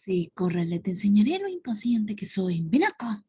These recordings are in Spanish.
Sí, córrele, te enseñaré lo impaciente que soy. Ven acá.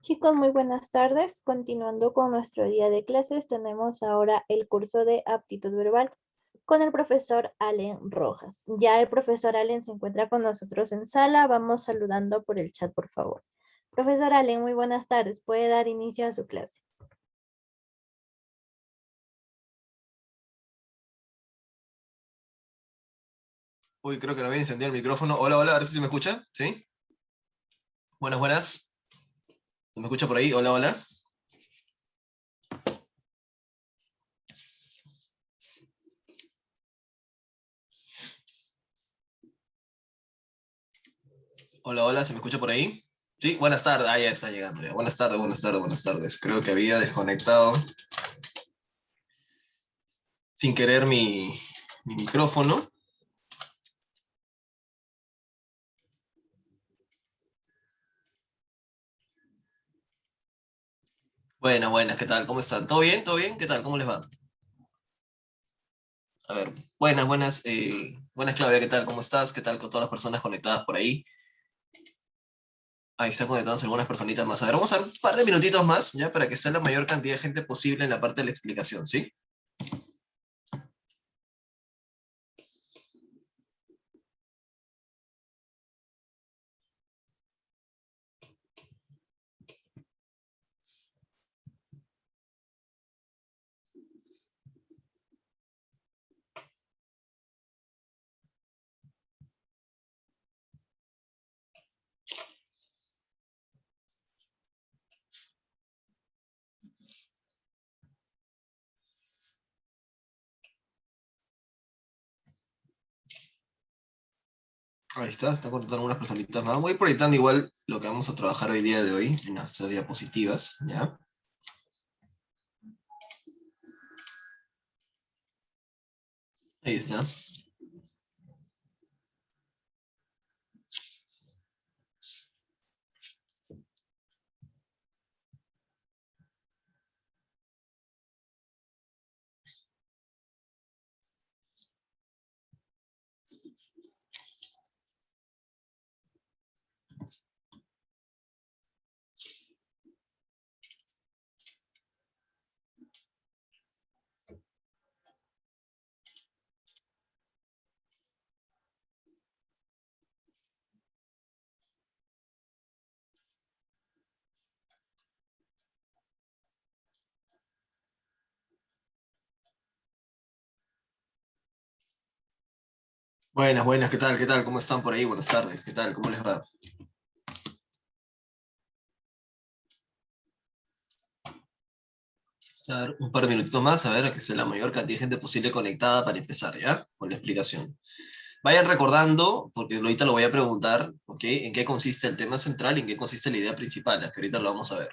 Chicos, muy buenas tardes. Continuando con nuestro día de clases, tenemos ahora el curso de aptitud verbal con el profesor Allen Rojas. Ya el profesor Allen se encuentra con nosotros en sala. Vamos saludando por el chat, por favor. Profesor Allen, muy buenas tardes. Puede dar inicio a su clase. Uy, creo que no había encendido el micrófono. Hola, hola, a ver si se me escucha. ¿Sí? Buenas, buenas. ¿Se me escucha por ahí? Hola, hola. Hola, hola, ¿se me escucha por ahí? Sí, buenas tardes. Ah, ya está llegando ya. Buenas tardes, buenas tardes, buenas tardes. Creo que había desconectado sin querer mi micrófono. Buenas, buenas, ¿qué tal? ¿Cómo están? ¿Todo bien? ¿Todo bien? ¿Qué tal? ¿Cómo les va? A ver, buenas, buenas. Buenas, Claudia, ¿qué tal? ¿Cómo estás? ¿Qué tal con todas las personas conectadas por ahí? Ahí están conectados algunas personitas más. A ver, vamos a dar un par de minutitos más, ya, para que sea la mayor cantidad de gente posible en la parte de la explicación, ¿sí? Ahí está, se están contando algunas personitas más. Voy proyectando igual lo que vamos a trabajar hoy día de hoy en nuestras diapositivas, ¿ya? Ahí está. Buenas, buenas, ¿qué tal? ¿Qué tal? ¿Cómo están por ahí? Buenas tardes, ¿qué tal? ¿Cómo les va? A ver, un par de minutitos más, a ver, a que sea la mayor cantidad de gente posible conectada para empezar, ¿ya? Con la explicación. Vayan recordando, porque ahorita lo voy a preguntar, ¿ok? ¿En qué consiste el tema central y en qué consiste la idea principal? Que ahorita lo vamos a ver.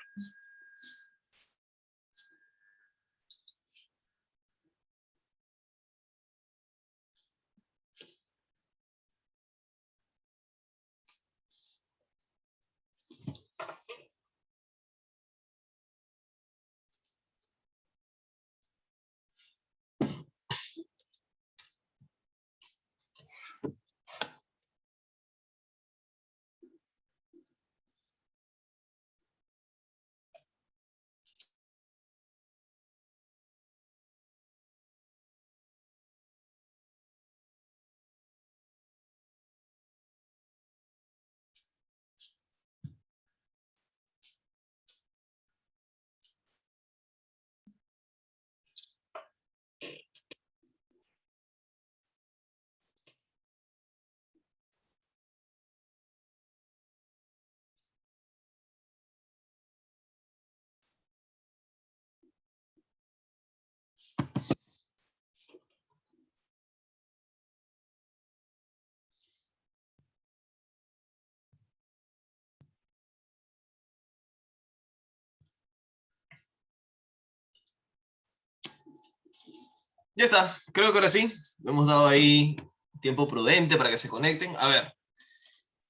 Ya está, creo que ahora sí. Le hemos dado ahí tiempo prudente para que se conecten. A ver,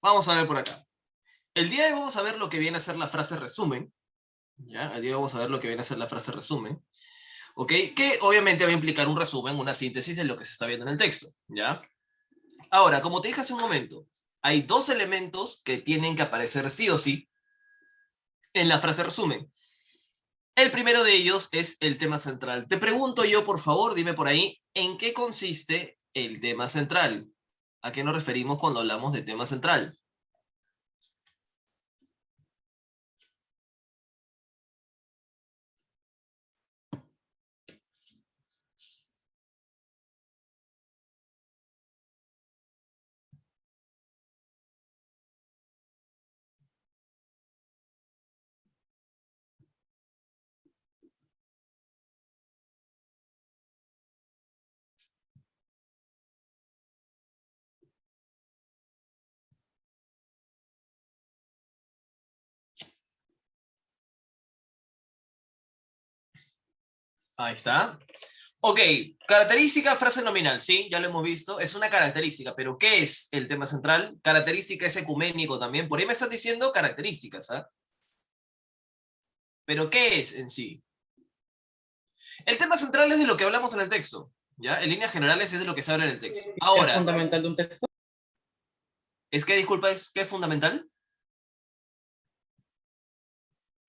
vamos a ver por acá. El día de hoy vamos a ver lo que viene a ser la frase resumen, ¿ya? El día de hoy vamos a ver lo que viene a ser la frase resumen, ¿ok? Que obviamente va a implicar un resumen, una síntesis de lo que se está viendo en el texto, ¿ya? Ahora, como te dije hace un momento, hay dos elementos que tienen que aparecer sí o sí en la frase resumen. El primero de ellos es el tema central. Te pregunto yo, por favor, dime por ahí, ¿en qué consiste el tema central? ¿A qué nos referimos cuando hablamos de tema central? Ahí está. Ok, característica, frase nominal, sí, ya lo hemos visto, es una característica, pero ¿qué es el tema central? Característica es ecuménico también, por ahí me están diciendo características, ¿ah? Pero ¿qué es en sí? El tema central es de lo que hablamos en el texto, ¿ya? En líneas generales es de lo que se habla en el texto. ¿Es Ahora, fundamental de un texto? ¿es que, disculpa, es que es fundamental?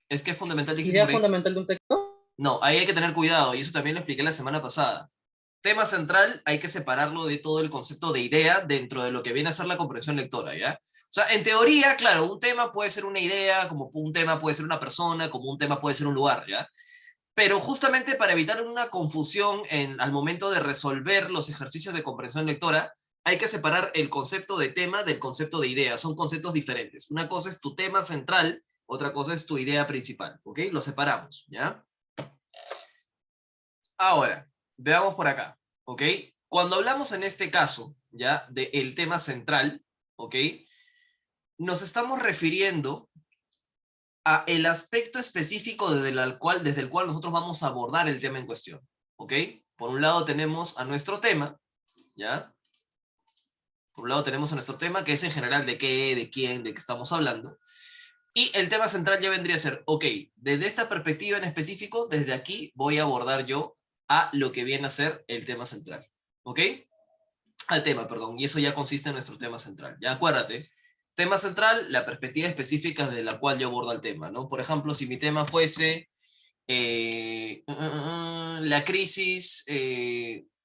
¿Es que es fundamental, dijiste ¿Idea por ahí? fundamental de un texto? No, ahí hay que tener cuidado, y eso también lo expliqué la semana pasada. Tema central hay que separarlo de todo el concepto de idea dentro de lo que viene a ser la comprensión lectora, ¿ya? O sea, en teoría, claro, un tema puede ser una idea, como un tema puede ser una persona, como un tema puede ser un lugar, ¿ya? Pero justamente para evitar una confusión al momento de resolver los ejercicios de comprensión lectora, hay que separar el concepto de tema del concepto de idea. Son conceptos diferentes. Una cosa es tu tema central, otra cosa es tu idea principal, ¿ok? Lo separamos, ¿ya? Ahora, veamos por acá, ¿ok? Cuando hablamos en este caso, ¿ya? Del tema central, ¿ok? Nos estamos refiriendo a el aspecto específico desde el cual nosotros vamos a abordar el tema en cuestión, ¿ok? Por un lado tenemos a nuestro tema, ¿ya? Por un lado tenemos a nuestro tema, que es en general de qué, de quién, de qué estamos hablando. Y el tema central ya vendría a ser, ok, desde esta perspectiva en específico, desde aquí voy a abordar yo a lo que viene a ser el tema central, ¿ok? Al tema, perdón, y eso ya consiste en nuestro tema central. Ya acuérdate, tema central, la perspectiva específica de la cual yo abordo el tema, ¿no? Por ejemplo, si mi tema fuese la crisis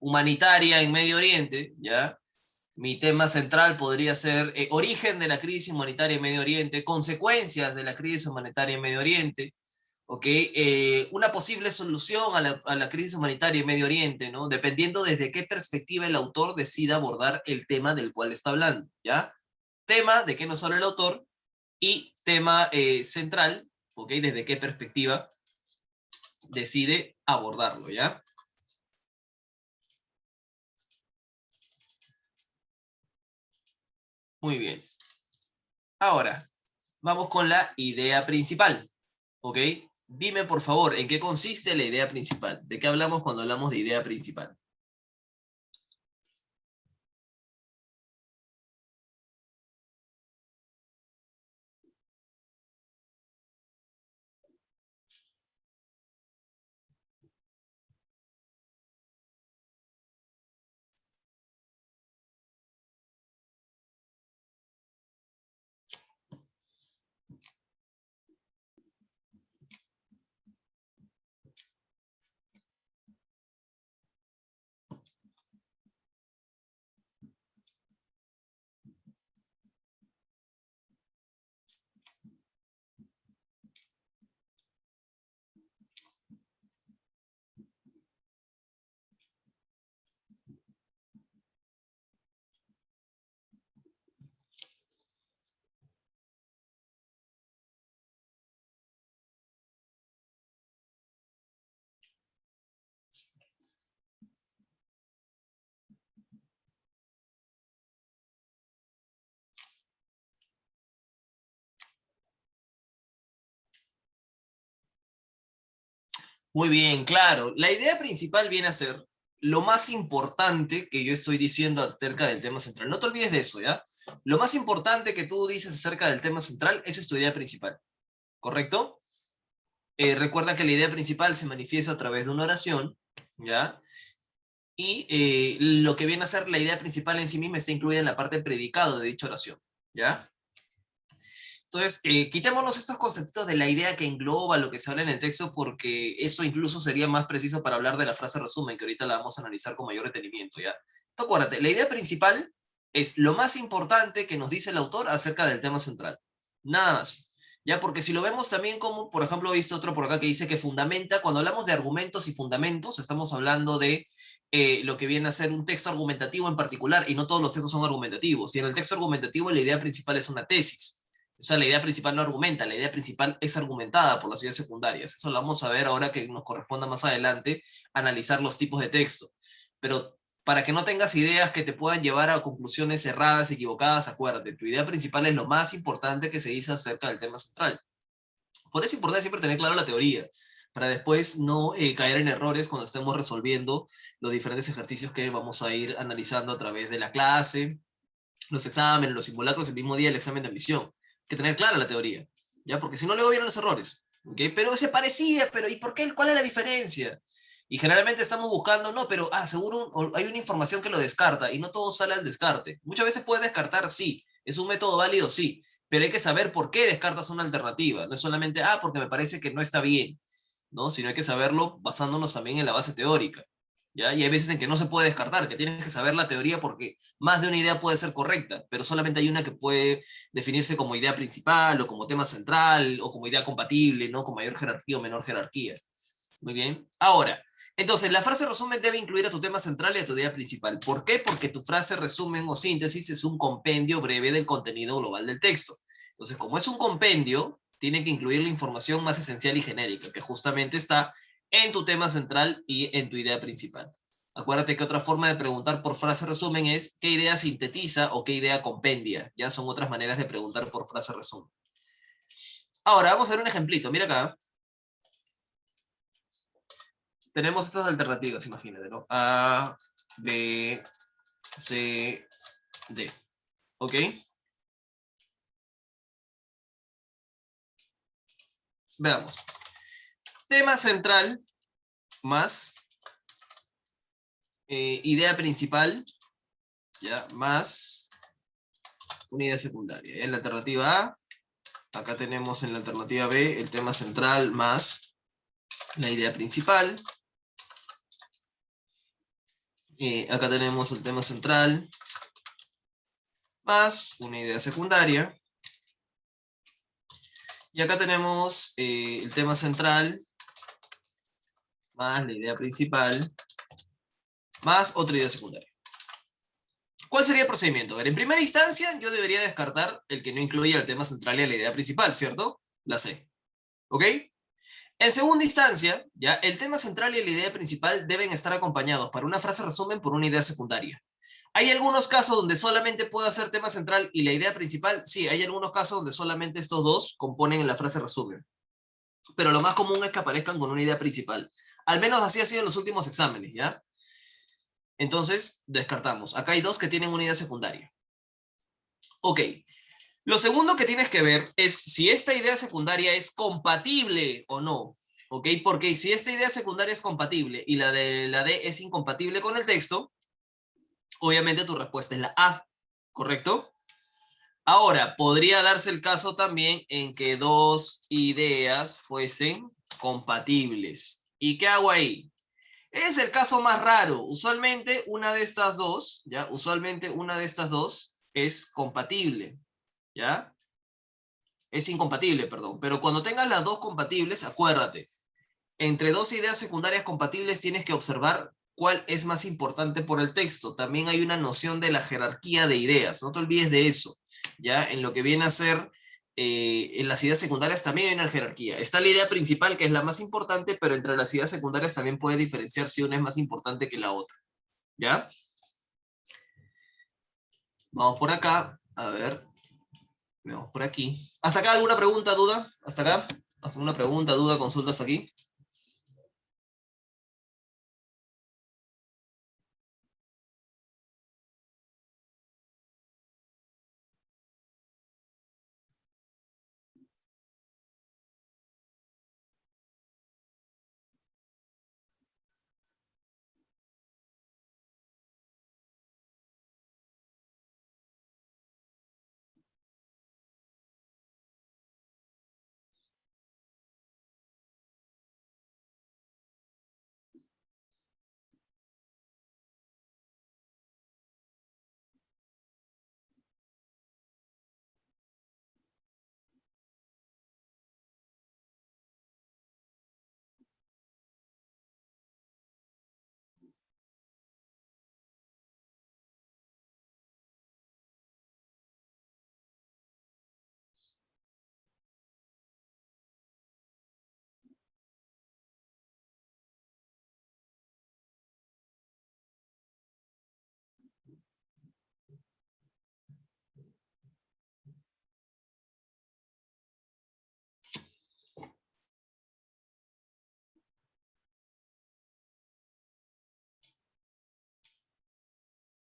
humanitaria en Medio Oriente, ¿ya? Mi tema central podría ser origen de la crisis humanitaria en Medio Oriente, consecuencias de la crisis humanitaria en Medio Oriente, ¿ok? Una posible solución a la crisis humanitaria en Medio Oriente, ¿no? Dependiendo desde qué perspectiva el autor decida abordar el tema del cual está hablando, ¿ya? Tema de qué nos habla el autor y tema central, ¿ok? Desde qué perspectiva decide abordarlo, ¿ya? Muy bien. Ahora, vamos con la idea principal, ¿ok? Dime, por favor, ¿en qué consiste la idea principal? ¿De qué hablamos cuando hablamos de idea principal? Muy bien, claro. La idea principal viene a ser lo más importante que yo estoy diciendo acerca del tema central. No te olvides de eso, ¿ya? Lo más importante que tú dices acerca del tema central, esa es tu idea principal, ¿correcto? Recuerda que la idea principal se manifiesta a través de una oración, ¿ya? Y lo que viene a ser la idea principal en sí misma está incluida en la parte predicado de dicha oración, ¿ya? Entonces, quitémonos estos conceptos de la idea que engloba lo que se habla en el texto, porque eso incluso sería más preciso para hablar de la frase resumen, que ahorita la vamos a analizar con mayor detenimiento, ¿ya? Entonces, acuérdate, la idea principal es lo más importante que nos dice el autor acerca del tema central. Nada más. ¿Ya? Porque si lo vemos también como, por ejemplo, he visto otro por acá que dice que fundamenta, cuando hablamos de argumentos y fundamentos, estamos hablando de lo que viene a ser un texto argumentativo en particular, y no todos los textos son argumentativos. Y en el texto argumentativo la idea principal es una tesis. O sea, la idea principal no argumenta, la idea principal es argumentada por las ideas secundarias. Eso lo vamos a ver ahora que nos corresponda más adelante analizar los tipos de texto. Pero para que no tengas ideas que te puedan llevar a conclusiones erradas, equivocadas, acuérdate, tu idea principal es lo más importante que se dice acerca del tema central. Por eso es importante siempre tener claro la teoría, para después no caer en errores cuando estemos resolviendo los diferentes ejercicios que vamos a ir analizando a través de la clase, los exámenes, los simulacros, el mismo día del examen de admisión. Hay que tener clara la teoría, ¿ya? Porque si no, luego vienen los errores, ¿ok? Pero se parecía, pero ¿y por qué? ¿Cuál es la diferencia? Y generalmente estamos buscando, no, pero seguro hay una información que lo descarta, y no todo sale al descarte. Muchas veces puede descartar, sí, es un método válido, sí, pero hay que saber por qué descartas una alternativa. No es solamente, porque me parece que no está bien, ¿no? Sino hay que saberlo basándonos también en la base teórica, ¿ya? Y hay veces en que no se puede descartar, que tienes que saber la teoría porque más de una idea puede ser correcta, pero solamente hay una que puede definirse como idea principal o como tema central o como idea compatible, ¿no? Con mayor jerarquía o menor jerarquía. Muy bien. Ahora, entonces, la frase resumen debe incluir a tu tema central y a tu idea principal. ¿Por qué? Porque tu frase resumen o síntesis es un compendio breve del contenido global del texto. Entonces, como es un compendio, tiene que incluir la información más esencial y genérica, que justamente está en tu tema central y en tu idea principal. Acuérdate que otra forma de preguntar por frase resumen es qué idea sintetiza o qué idea compendia. Ya son otras maneras de preguntar por frase resumen. Ahora, vamos a ver un ejemplito. Mira acá. Tenemos estas alternativas, imagínate, ¿no? A, B, C, D. ¿Ok? Veamos. Tema central más idea principal, ¿ya? Más unidad secundaria. En la alternativa A, acá tenemos en la alternativa B el tema central más la idea principal. Acá tenemos el tema central más una idea secundaria. Y acá tenemos el tema central más la idea principal más otra idea secundaria. ¿Cuál sería el procedimiento? A ver, en primera instancia, yo debería descartar el que no incluya el tema central y la idea principal, ¿cierto? La C. ¿Ok? En segunda instancia, ya, el tema central y la idea principal deben estar acompañados para una frase resumen por una idea secundaria. ¿Hay algunos casos donde solamente puedo hacer tema central y la idea principal? Sí, hay algunos casos donde solamente estos dos componen en la frase resumen. Pero lo más común es que aparezcan con una idea principal. Al menos así ha sido en los últimos exámenes, ¿ya? Entonces, descartamos. Acá hay dos que tienen una idea secundaria. Ok. Lo segundo que tienes que ver es si esta idea secundaria es compatible o no. ¿Ok? Porque si esta idea secundaria es compatible y la de la D es incompatible con el texto, obviamente tu respuesta es la A. ¿Correcto? Ahora, podría darse el caso también en que dos ideas fuesen compatibles. ¿Y qué hago ahí? Es el caso más raro. Usualmente una de estas dos, ¿ya? Usualmente una de estas dos es compatible, ¿ya? Es incompatible, perdón. Pero cuando tengas las dos compatibles, acuérdate, entre dos ideas secundarias compatibles tienes que observar cuál es más importante por el texto. También hay una noción de la jerarquía de ideas. No te olvides de eso, ¿ya? En lo que viene a ser en las ideas secundarias también hay una jerarquía. Está la idea principal, que es la más importante, pero entre las ideas secundarias también puede diferenciar si una es más importante que la otra. ¿Ya? Vamos por acá. A ver. Vamos por aquí. ¿Hasta acá alguna pregunta, duda? ¿Hasta acá? ¿Alguna pregunta, duda, consultas aquí?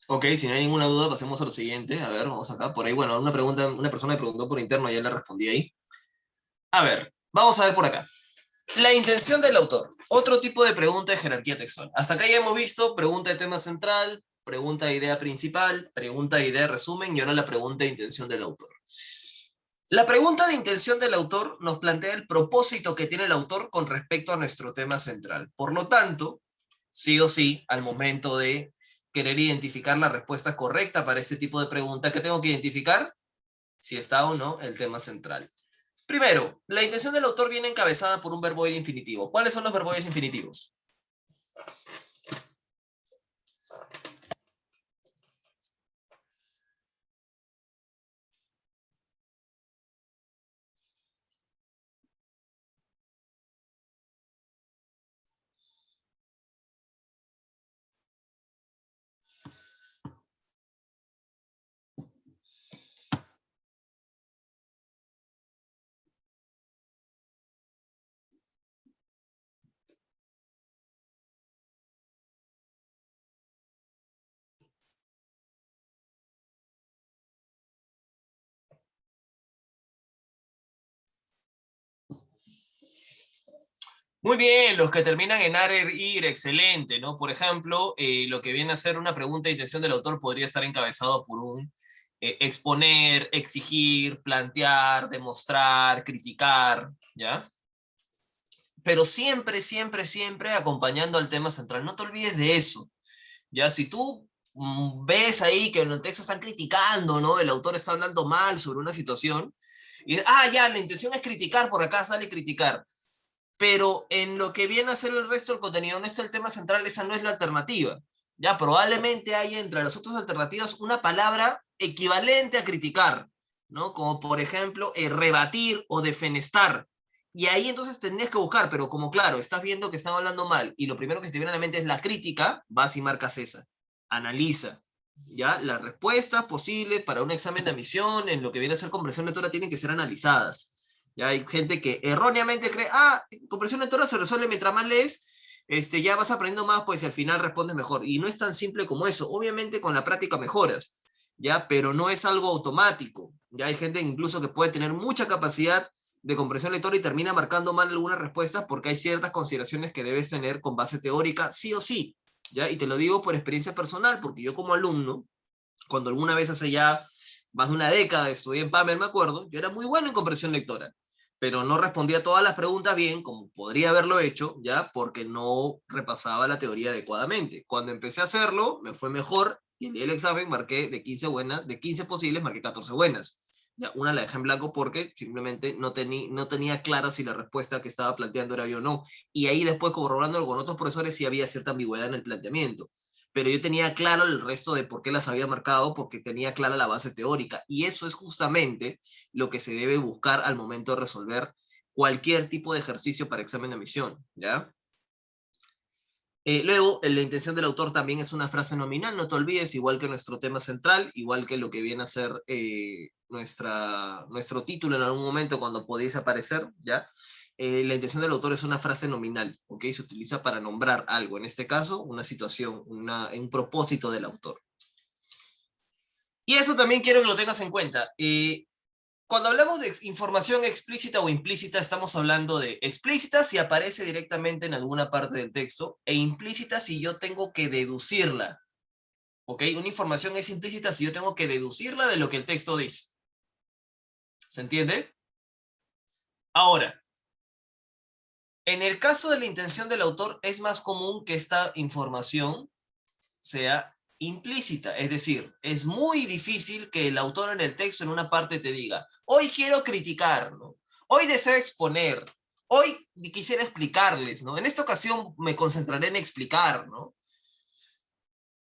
Ok, si no hay ninguna duda, pasemos a lo siguiente. A ver, vamos acá. Por ahí, bueno, una pregunta, una persona me preguntó por interno, ya le respondí ahí. A ver, vamos a ver por acá. La intención del autor. Otro tipo de pregunta de jerarquía textual. Hasta acá ya hemos visto pregunta de tema central, pregunta de idea principal, pregunta de idea de resumen y ahora la pregunta de intención del autor. La pregunta de intención del autor nos plantea el propósito que tiene el autor con respecto a nuestro tema central. Por lo tanto, sí o sí, al momento de querer identificar la respuesta correcta para este tipo de pregunta, ¿qué tengo que identificar? Si está o no el tema central. Primero, la intención del autor viene encabezada por un verboide infinitivo. ¿Cuáles son los verboides infinitivos? Muy bien, los que terminan en arer, ir, excelente, ¿no? Por ejemplo, lo que viene a ser una pregunta de intención del autor podría estar encabezado por un exponer, exigir, plantear, demostrar, criticar, ¿ya? Pero siempre, siempre, siempre acompañando al tema central. No te olvides de eso, ¿ya? Si tú ves ahí que en el texto están criticando, ¿no? El autor está hablando mal sobre una situación, y, ya, la intención es criticar, por acá sale criticar. Pero en lo que viene a ser el resto del contenido, no es el tema central, esa no es la alternativa. Ya probablemente hay entre las otras alternativas una palabra equivalente a criticar, ¿no? Como por ejemplo, rebatir o defenestar. Y ahí entonces tendrías que buscar, pero como claro, estás viendo que están hablando mal y lo primero que te viene a la mente es la crítica, vas y marcas esa. Analiza. ¿Ya? Las respuestas posibles para un examen de admisión en lo que viene a ser comprensión lectora tienen que ser analizadas. Ya hay gente que erróneamente cree, comprensión lectora se resuelve mientras más lees, ya vas aprendiendo más, pues y al final respondes mejor. Y no es tan simple como eso. Obviamente con la práctica mejoras, ¿ya? Pero no es algo automático. Ya hay gente incluso que puede tener mucha capacidad de comprensión lectora y termina marcando mal algunas respuestas porque hay ciertas consideraciones que debes tener con base teórica, sí o sí, ¿ya? Y te lo digo por experiencia personal, porque yo como alumno, cuando alguna vez hace ya más de una década estudié en PAMER, me acuerdo, yo era muy bueno en comprensión lectora, pero no respondía todas las preguntas bien, como podría haberlo hecho, ¿ya? Porque no repasaba la teoría adecuadamente. Cuando empecé a hacerlo, me fue mejor, y el día del examen marqué de 15 buenas, de 15 posibles, marqué 14 buenas. Ya, una la dejé en blanco porque simplemente no tenía clara si la respuesta que estaba planteando era yo o no. Y ahí después, corroborándolo con otros profesores, sí había cierta ambigüedad en el planteamiento. Pero yo tenía claro el resto de por qué las había marcado, porque tenía clara la base teórica. Y eso es justamente lo que se debe buscar al momento de resolver cualquier tipo de ejercicio para examen de admisión, ¿ya? Luego, la intención del autor también es una frase nominal, no te olvides, igual que nuestro tema central, igual que lo que viene a ser nuestro título en algún momento cuando podéis aparecer, ¿ya? La intención del autor es una frase nominal, ¿ok? Se utiliza para nombrar algo, en este caso, una situación, un propósito del autor. Y eso también quiero que lo tengas en cuenta. Cuando hablamos de información explícita o implícita, estamos hablando de explícita si aparece directamente en alguna parte del texto e implícita si yo tengo que deducirla. ¿Ok? Una información es implícita si yo tengo que deducirla de lo que el texto dice. ¿Se entiende? Ahora, en el caso de la intención del autor, es más común que esta información sea implícita, es decir, es muy difícil que el autor en el texto en una parte te diga, hoy quiero criticar, ¿no? Hoy deseo exponer, hoy quisiera explicarles, ¿no? En esta ocasión me concentraré en explicar, ¿no?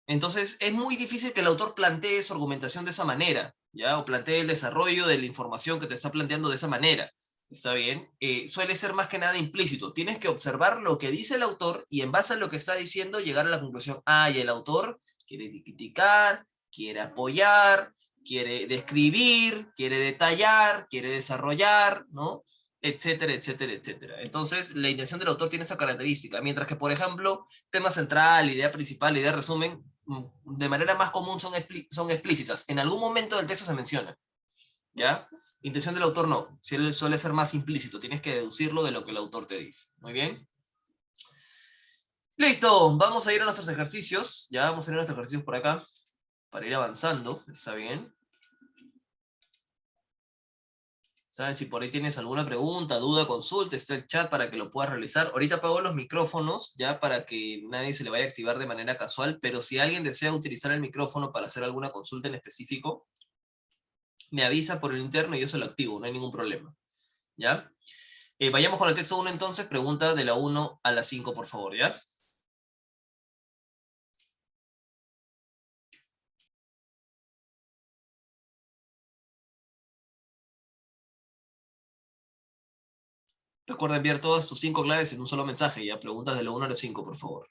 Entonces es muy difícil que el autor plantee su argumentación de esa manera, ¿ya? O plantee el desarrollo de la información que te está planteando de esa manera. ¿Está bien? Suele ser más que nada implícito. Tienes que observar lo que dice el autor y en base a lo que está diciendo llegar a la conclusión, y el autor quiere criticar, quiere apoyar, quiere describir, quiere detallar, quiere desarrollar, ¿no? Etcétera, etcétera, etcétera. Entonces, la intención del autor tiene esa característica, mientras que, por ejemplo, tema central, idea principal, idea resumen, de manera más común son, son explícitas. En algún momento del texto se menciona, ¿ya? Intención del autor no, suele ser más implícito, tienes que deducirlo de lo que el autor te dice. Muy bien. Listo, vamos a ir a nuestros ejercicios, ya vamos a ir a nuestros ejercicios por acá, para ir avanzando, ¿está bien? ¿Saben? Si por ahí tienes alguna pregunta, duda, consulta, está el chat para que lo puedas realizar. Ahorita apago los micrófonos, ya para que nadie se le vaya a activar de manera casual, pero si alguien desea utilizar el micrófono para hacer alguna consulta en específico, me avisa por el interno y yo se lo activo, no hay ningún problema. ¿Ya? Vayamos con el texto 1 entonces, pregunta de la 1 a la 5, por favor, ¿ya? Recuerda enviar todas tus 5 claves en un solo mensaje, ¿ya? Preguntas de la 1 a la 5, por favor.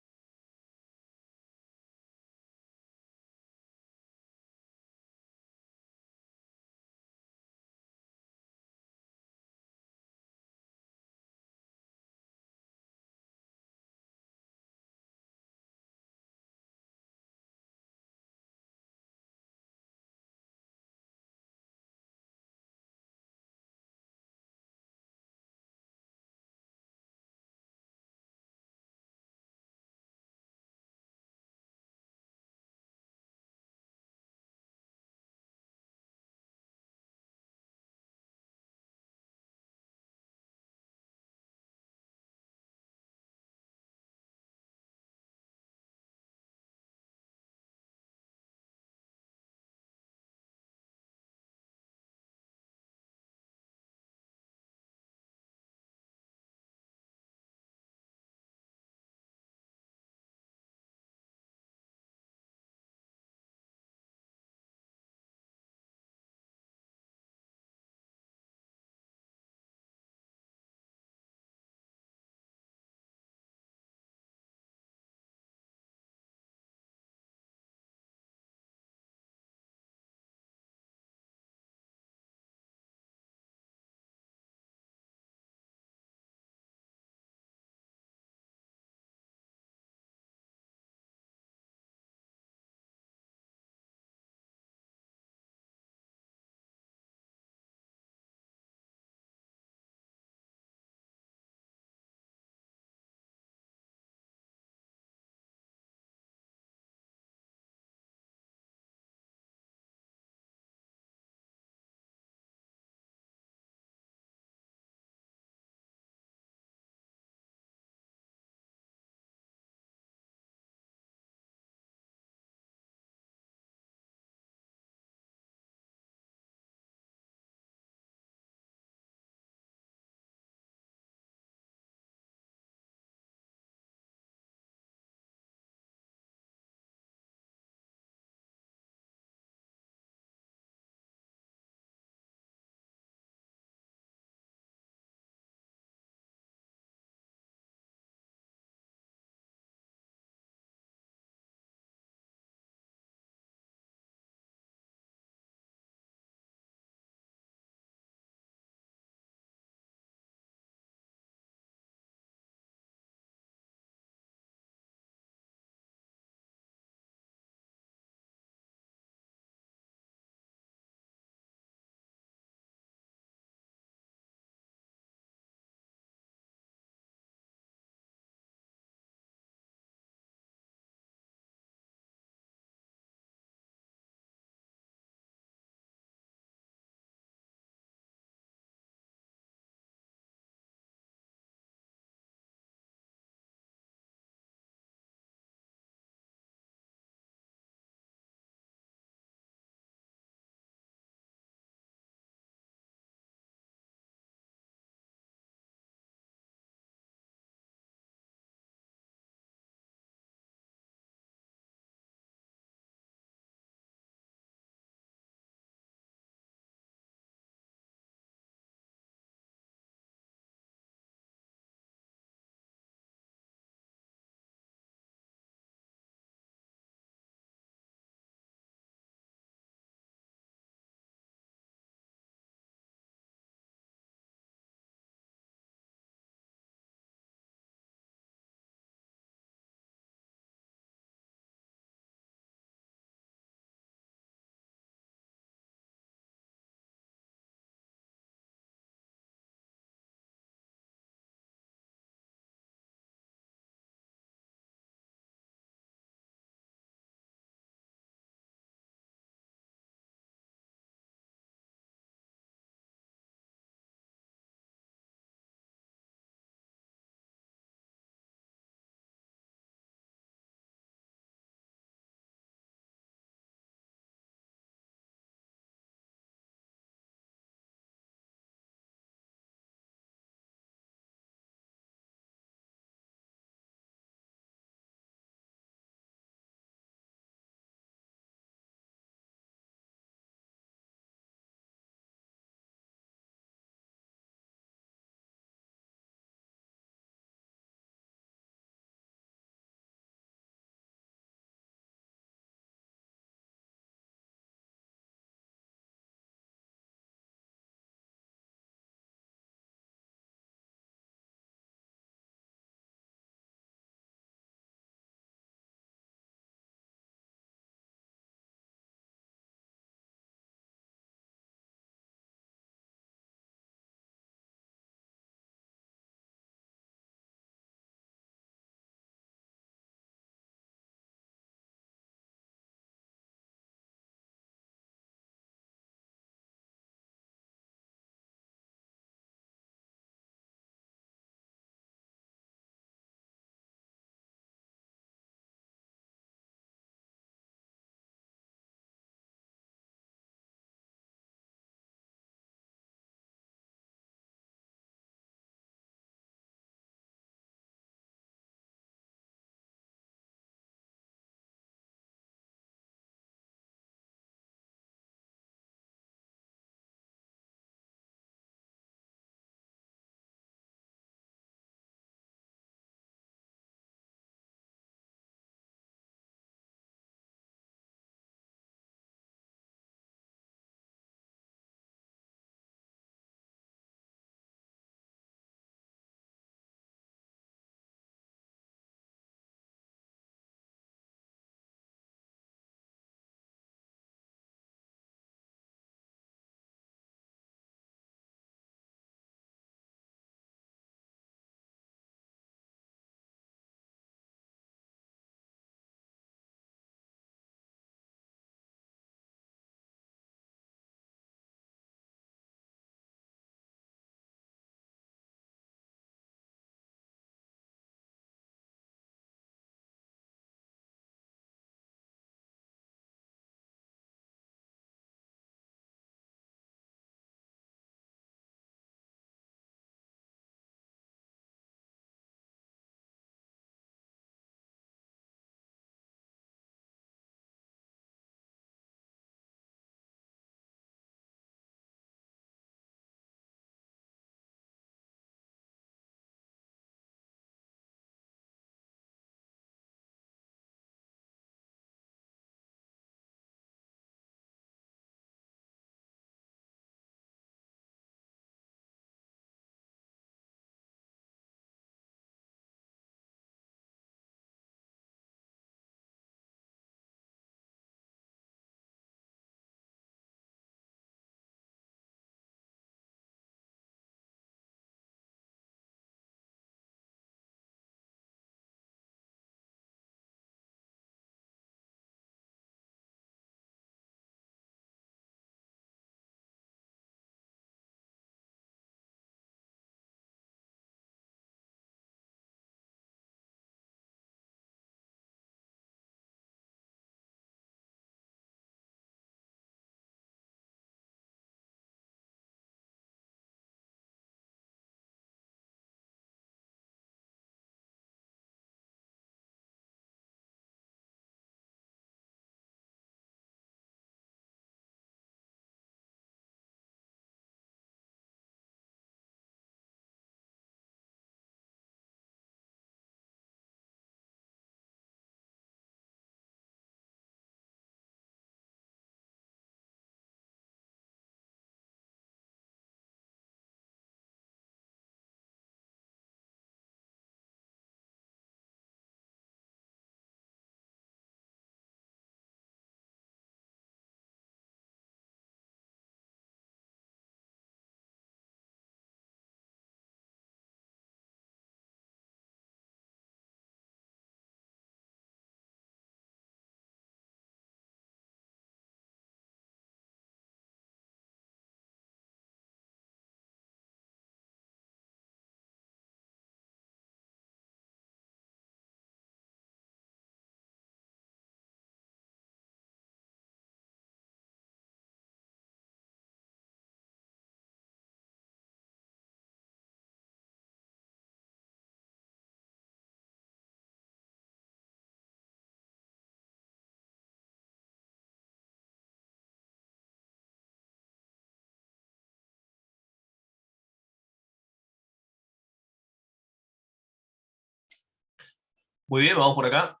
Muy bien, vamos por acá.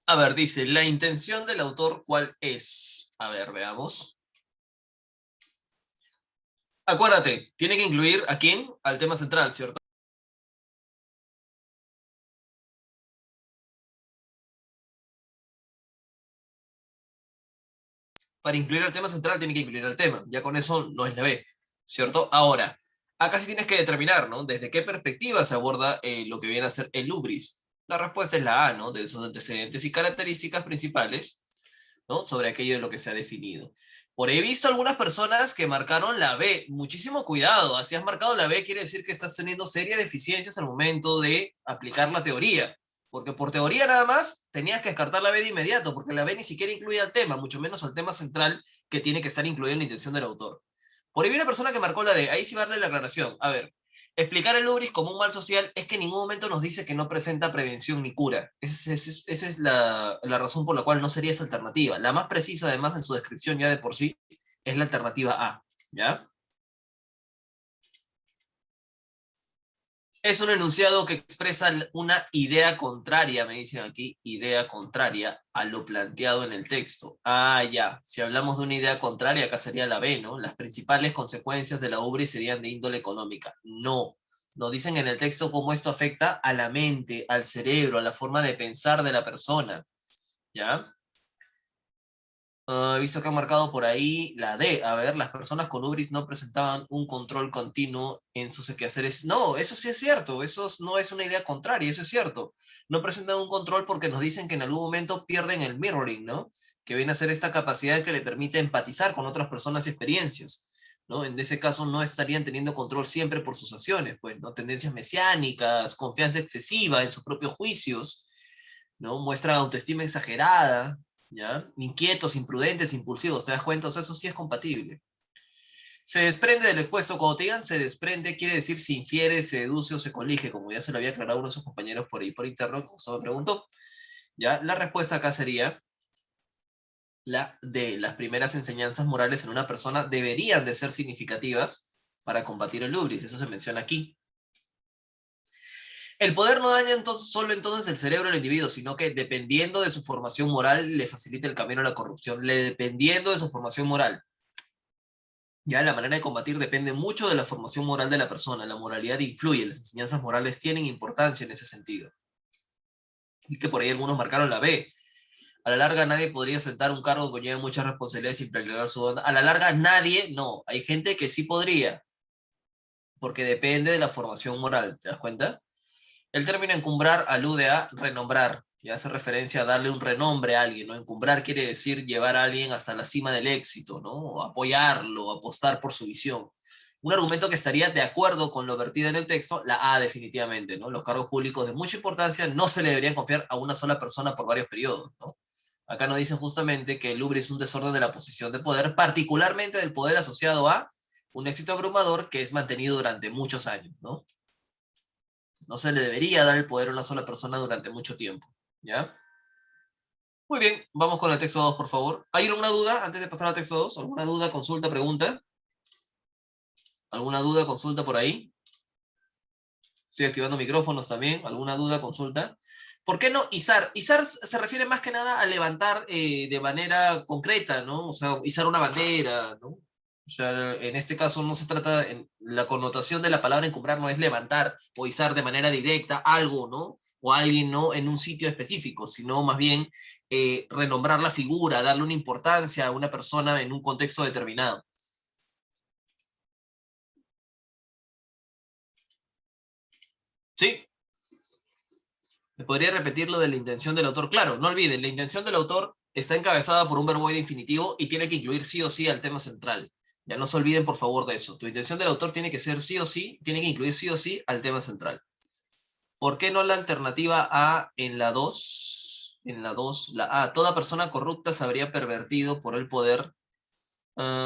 A ver, dice, la intención del autor, ¿cuál es? A ver, veamos. Acuérdate, tiene que incluir ¿a quién? Al tema central, ¿cierto? Para incluir al tema central tiene que incluir al tema. Ya con eso no es la B, ¿cierto? Ahora, acá sí tienes que determinar, ¿no? ¿Desde qué perspectiva se aborda lo que viene a ser el hubris? La respuesta es la A, ¿no? De sus antecedentes y características principales, ¿no? Sobre aquello de lo que se ha definido. Por ahí he visto algunas personas que marcaron la B. Muchísimo cuidado. Si has marcado la B, quiere decir que estás teniendo serias deficiencias al momento de aplicar la teoría. Porque por teoría nada más tenías que descartar la B de inmediato, porque la B ni siquiera incluye al tema, mucho menos al tema central que tiene que estar incluido en la intención del autor. Por ahí vi una persona que marcó la D. Ahí sí va a darle la aclaración. A ver, explicar el hubris como un mal social es que en ningún momento nos dice que no presenta prevención ni cura. Esa es la razón por la cual no sería esa alternativa. La más precisa, además, en su descripción ya de por sí, es la alternativa A. ¿Ya? Es un enunciado que expresa una idea contraria, me dicen aquí, idea contraria a lo planteado en el texto. Ah, ya. Si hablamos de una idea contraria, acá sería la B, ¿no? Las principales consecuencias de la ubris serían de índole económica. No. Nos dicen en el texto cómo esto afecta a la mente, al cerebro, a la forma de pensar de la persona. ¿Ya? He visto que han marcado por ahí la D. A ver, las personas con ubris no presentaban un control continuo en sus quehaceres. No, eso sí es cierto. Eso no es una idea contraria, eso es cierto. No presentan un control porque nos dicen que en algún momento pierden el mirroring, ¿no? Que viene a ser esta capacidad que le permite empatizar con otras personas y experiencias, ¿no? En ese caso no estarían teniendo control siempre por sus acciones, pues, ¿no? Tendencias mesiánicas, confianza excesiva en sus propios juicios, ¿no? Muestran autoestima exagerada, ¿ya? Inquietos, imprudentes, impulsivos, ¿te das cuenta? O sea, eso sí es compatible. Se desprende del expuesto. Cuando te digan se desprende, quiere decir se infiere, se deduce o se colige, como ya se lo había aclarado uno de sus compañeros por ahí por interno, como usted me preguntó. ¿Ya? La respuesta acá sería la de las primeras enseñanzas morales en una persona deberían de ser significativas para combatir el hubris. Eso se menciona aquí. El poder no daña solo entonces el cerebro del individuo, sino que dependiendo de su formación moral le facilita el camino a la corrupción, dependiendo de su formación moral. Ya la manera de combatir depende mucho de la formación moral de la persona. La moralidad influye, las enseñanzas morales tienen importancia en ese sentido. Y que por ahí algunos marcaron la B. A la larga nadie podría sentar un cargo que conlleva muchas responsabilidades sin plegar su onda. A la larga nadie, no. Hay gente que sí podría, porque depende de la formación moral. ¿Te das cuenta? El término encumbrar alude a renombrar, y hace referencia a darle un renombre a alguien, ¿no? Encumbrar quiere decir llevar a alguien hasta la cima del éxito, ¿no? O apoyarlo, apostar por su visión. Un argumento que estaría de acuerdo con lo vertido en el texto, la A definitivamente, ¿no? Los cargos públicos de mucha importancia no se le deberían confiar a una sola persona por varios periodos, ¿no? Acá nos dicen justamente que el hubris es un desorden de la posición de poder, particularmente del poder asociado a un éxito abrumador que es mantenido durante muchos años, ¿no? No se le debería dar el poder a una sola persona durante mucho tiempo, ¿ya? Muy bien, vamos con el texto 2, por favor. ¿Hay alguna duda antes de pasar al texto 2? ¿Alguna duda, consulta, pregunta? ¿Alguna duda, consulta por ahí? Estoy activando micrófonos también. ¿Alguna duda, consulta? ¿Por qué no izar? Izar se refiere más que nada a levantar de manera concreta, ¿no? O sea, izar una bandera, ¿no? O sea, en este caso no se trata, la connotación de la palabra encumbrar no es levantar o izar de manera directa algo, ¿no? O alguien, ¿no? En un sitio específico, sino más bien renombrar la figura, darle una importancia a una persona en un contexto determinado. ¿Sí? ¿Me podría repetir lo de la intención del autor? Claro, no olviden, la intención del autor está encabezada por un verboide infinitivo y tiene que incluir sí o sí al tema central. Ya no se olviden, por favor, de eso. Tu intención del autor tiene que ser sí o sí, tiene que incluir sí o sí al tema central. ¿Por qué no la alternativa A en la 2? En la 2, la A. Toda persona corrupta se habría pervertido por el poder,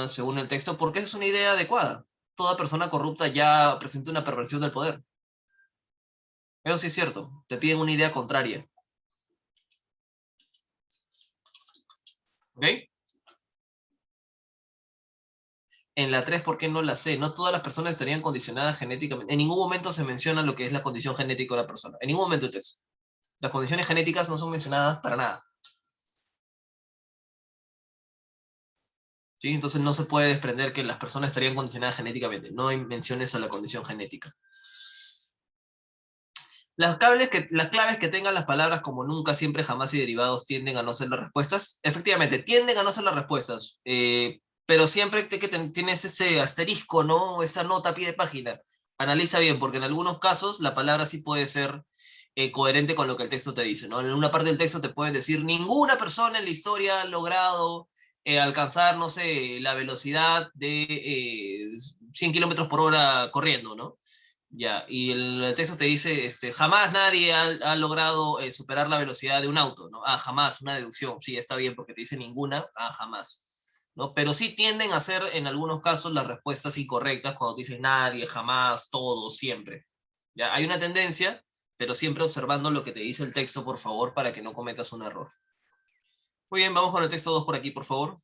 según el texto, porque es una idea adecuada. Toda persona corrupta ya presenta una perversión del poder. Eso sí es cierto. Te piden una idea contraria. ¿Ok? En la 3, ¿por qué no la C? No todas las personas estarían condicionadas genéticamente. En ningún momento se menciona lo que es la condición genética de la persona. En ningún momento del texto. Las condiciones genéticas no son mencionadas para nada. ¿Sí? Entonces no se puede desprender que las personas estarían condicionadas genéticamente. No hay menciones a la condición genética. Las claves que tengan las palabras como nunca, siempre, jamás y derivados tienden a no ser las respuestas. Efectivamente, tienden a no ser las respuestas. Pero siempre que tienes ese asterisco, ¿no? Esa nota a pie de página. Analiza bien, porque en algunos casos la palabra sí puede ser coherente con lo que el texto te dice, ¿no? En una parte del texto te pueden decir, ninguna persona en la historia ha logrado alcanzar, no sé, la velocidad de 100 kilómetros por hora corriendo, ¿no? Ya, y el texto te dice, jamás nadie ha logrado superar la velocidad de un auto, ¿no? Ah, jamás, una deducción, sí, está bien, porque te dice ninguna, ah, jamás, ¿no? Pero sí tienden a ser, en algunos casos, las respuestas incorrectas cuando te dicen nadie, jamás, todo, siempre. Ya, hay una tendencia, pero siempre observando lo que te dice el texto, por favor, para que no cometas un error. Muy bien, vamos con el texto 2 por aquí, por favor.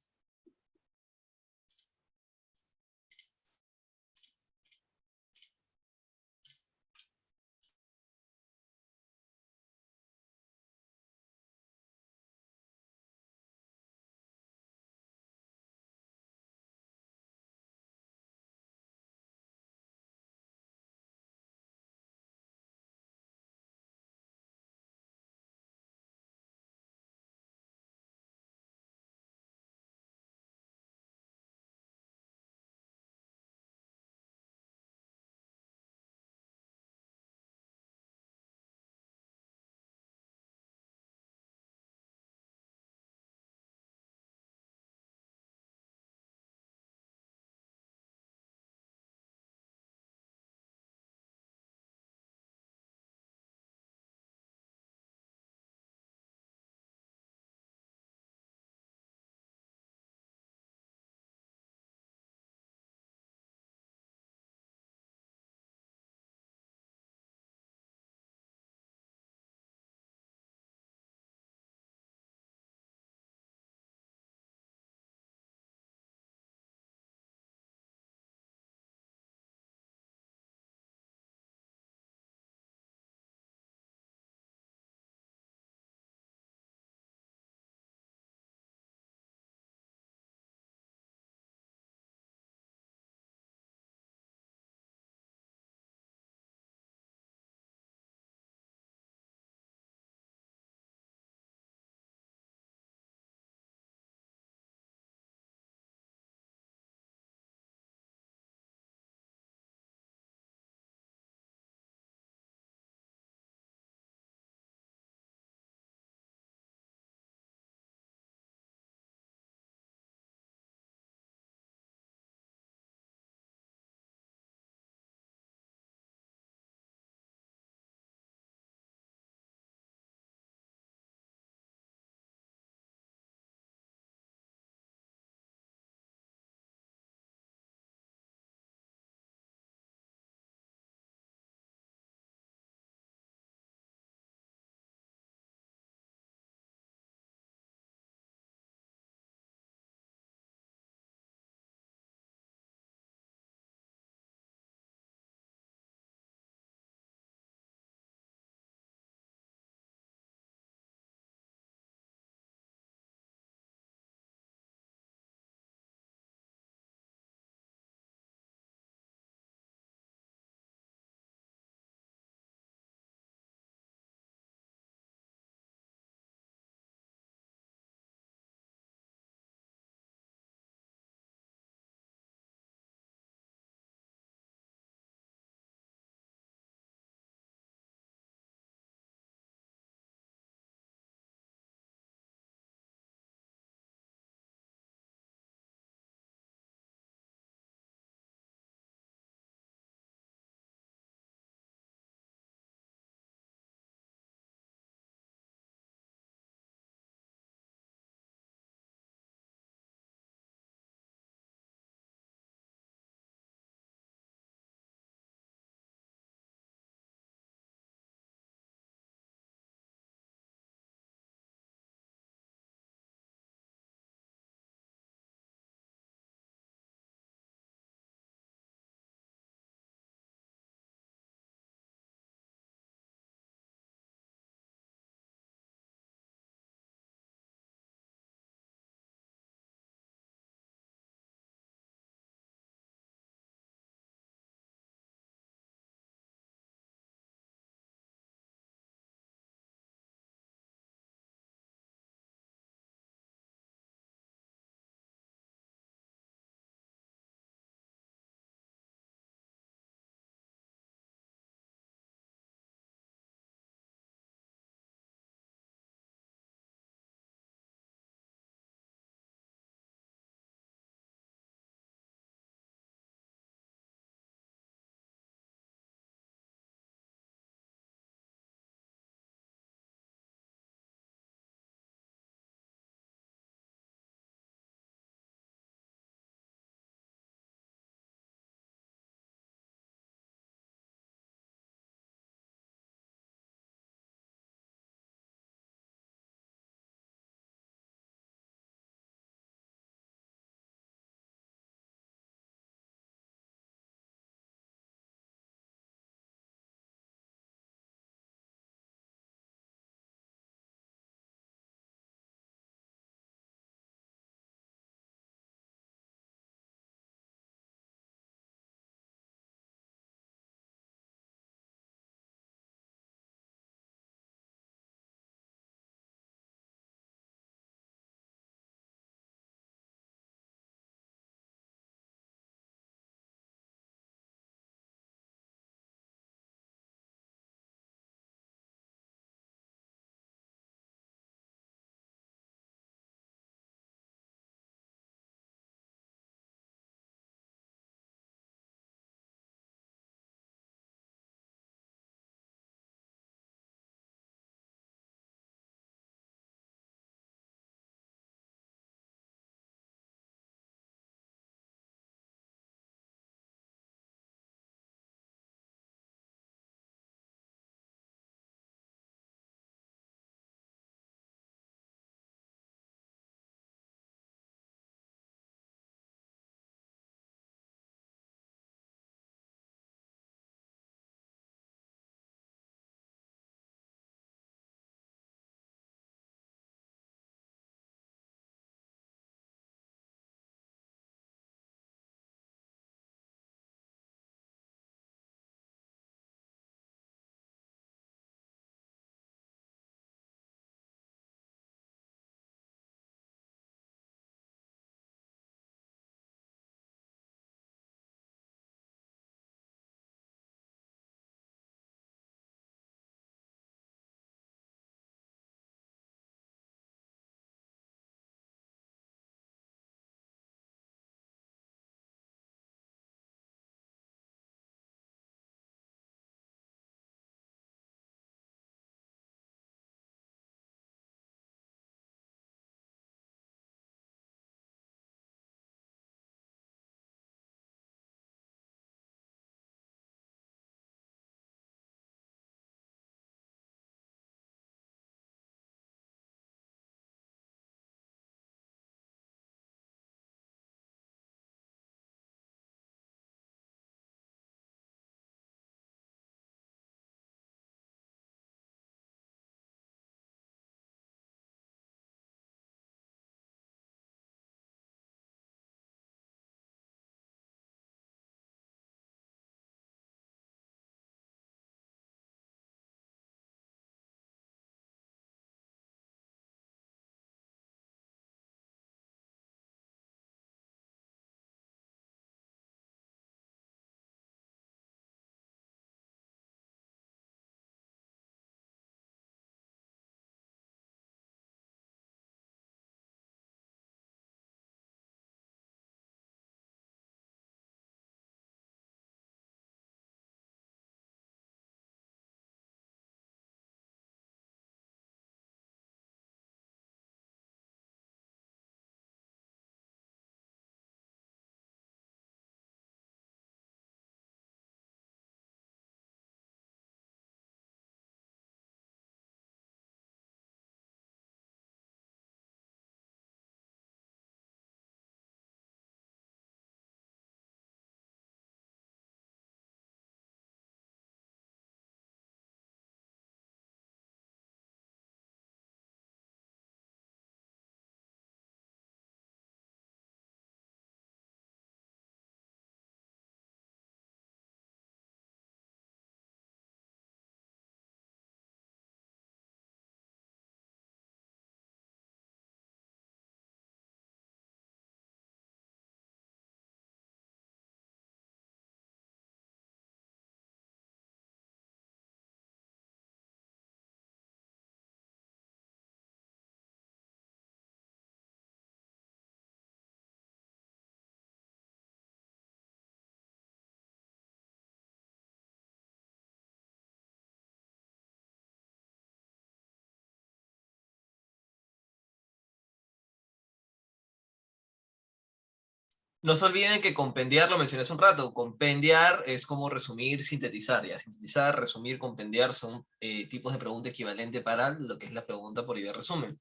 No se olviden que compendiar, lo mencioné hace un rato, compendiar es como resumir, sintetizar, ya. Sintetizar, resumir, compendiar son tipos de pregunta equivalente para lo que es la pregunta por idea de resumen.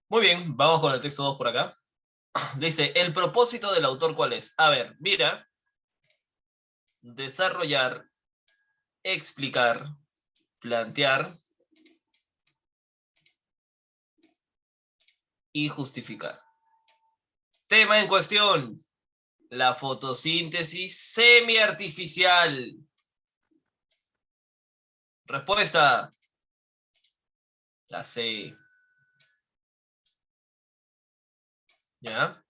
Muy bien, vamos con el texto 2 por acá. Dice, ¿el propósito del autor cuál es? A ver, mira, desarrollar, explicar, plantear y justificar. Tema en cuestión, la fotosíntesis semiartificial. Respuesta, la C. ¿Ya?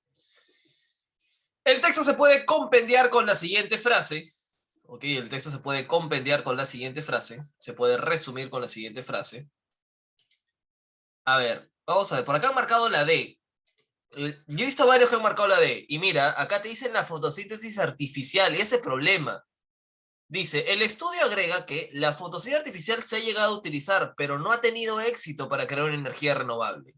El texto se puede compendiar con la siguiente frase. Ok, el texto se puede compendiar con la siguiente frase. Se puede resumir con la siguiente frase. A ver, vamos a ver. Por acá han marcado la D. Yo he visto varios que han marcado la D. Y mira, acá te dicen la fotosíntesis artificial. Y ese problema. Dice, el estudio agrega que la fotosíntesis artificial se ha llegado a utilizar, pero no ha tenido éxito para crear una energía renovable.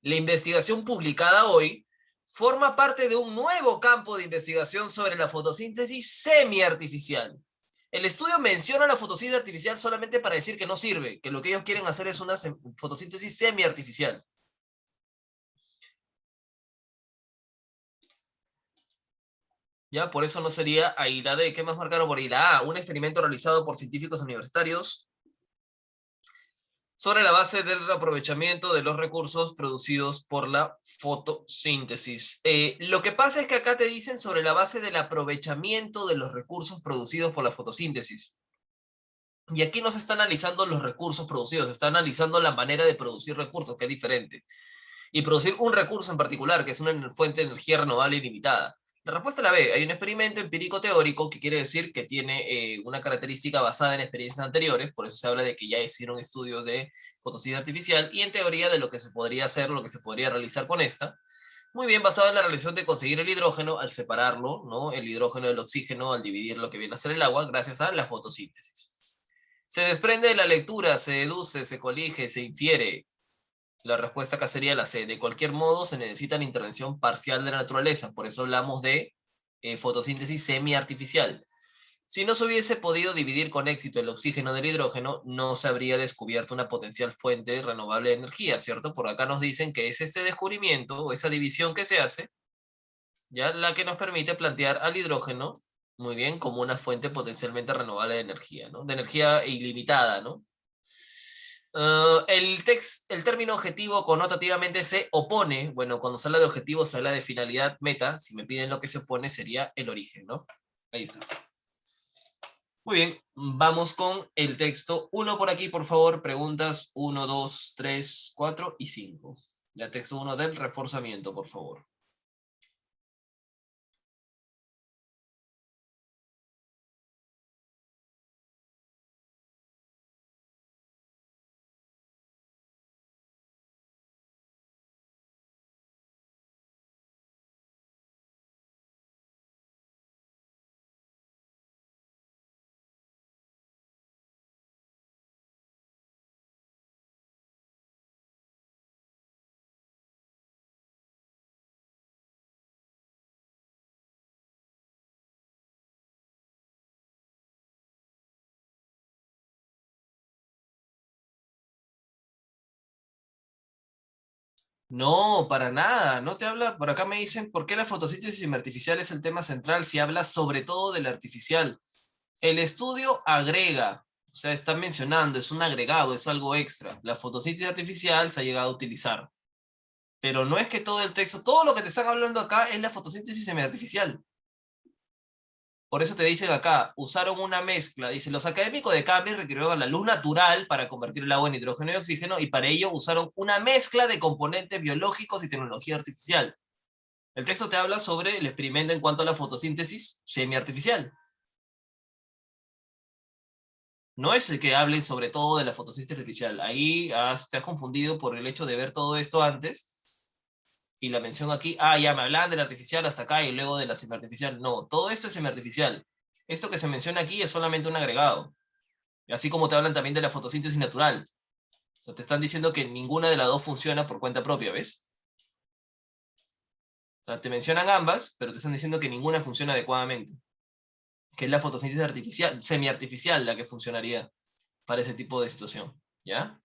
La investigación publicada hoy forma parte de un nuevo campo de investigación sobre la fotosíntesis semiartificial. El estudio menciona la fotosíntesis artificial solamente para decir que no sirve, que lo que ellos quieren hacer es una fotosíntesis semiartificial. Ya, por eso no sería ahí la D. ¿Qué más marcaron por ahí? La A, un experimento realizado por científicos universitarios sobre la base del aprovechamiento de los recursos producidos por la fotosíntesis. Lo que pasa es que acá te dicen sobre la base del aprovechamiento de los recursos producidos por la fotosíntesis. Y aquí no se está analizando los recursos producidos, se está analizando la manera de producir recursos, que es diferente. Y producir un recurso en particular, que es una fuente de energía renovable ilimitada. La respuesta es la B. Hay un experimento empírico teórico que quiere decir que tiene una característica basada en experiencias anteriores, por eso se habla de que ya hicieron estudios de fotosíntesis artificial y en teoría de lo que se podría hacer, lo que se podría realizar con esta. Muy bien, basado en la realización de conseguir el hidrógeno al separarlo, ¿no? El hidrógeno del oxígeno al dividir lo que viene a ser el agua, gracias a la fotosíntesis. Se desprende de la lectura, se deduce, se colige, se infiere. La respuesta acá sería la C. De cualquier modo, se necesita la intervención parcial de la naturaleza. Por eso hablamos de fotosíntesis semiartificial. Si no se hubiese podido dividir con éxito el oxígeno del hidrógeno, no se habría descubierto una potencial fuente renovable de energía, ¿cierto? Por acá nos dicen que es este descubrimiento o esa división que se hace, ya la que nos permite plantear al hidrógeno, muy bien, como una fuente potencialmente renovable de energía, ¿no? De energía ilimitada, ¿no? El término objetivo connotativamente se opone. Bueno, cuando se habla de objetivo se habla de finalidad meta. Si me piden lo que se opone sería el origen, ¿no? Ahí está. Muy bien, vamos con el texto 1 por aquí, por favor. Preguntas 1, 2, 3, 4 y 5. Ya texto 1 del reforzamiento, por favor. No, para nada. No te habla, por acá me dicen, ¿por qué la fotosíntesis semiartificial es el tema central si habla sobre todo del artificial? El estudio agrega, o sea, está mencionando, es un agregado, es algo extra. La fotosíntesis artificial se ha llegado a utilizar. Pero no es que todo el texto, todo lo que te están hablando acá es la fotosíntesis semiartificial. Por eso te dicen acá, usaron una mezcla. Dice, los académicos de Cambridge requirieron la luz natural para convertir el agua en hidrógeno y oxígeno y para ello usaron una mezcla de componentes biológicos y tecnología artificial. El texto te habla sobre el experimento en cuanto a la fotosíntesis semiartificial. No es el que hablen sobre todo de la fotosíntesis artificial. Ahí te has confundido por el hecho de ver todo esto antes y la mención aquí, ya me hablan del artificial hasta acá y luego de la semiartificial. No, todo esto es semiartificial. Esto que se menciona aquí es solamente un agregado. Así como te hablan también de la fotosíntesis natural. O sea, te están diciendo que ninguna de las dos funciona por cuenta propia, ¿ves? O sea, te mencionan ambas, pero te están diciendo que ninguna funciona adecuadamente. Que es la fotosíntesis artificial, semiartificial la que funcionaría para ese tipo de situación. ¿Ya?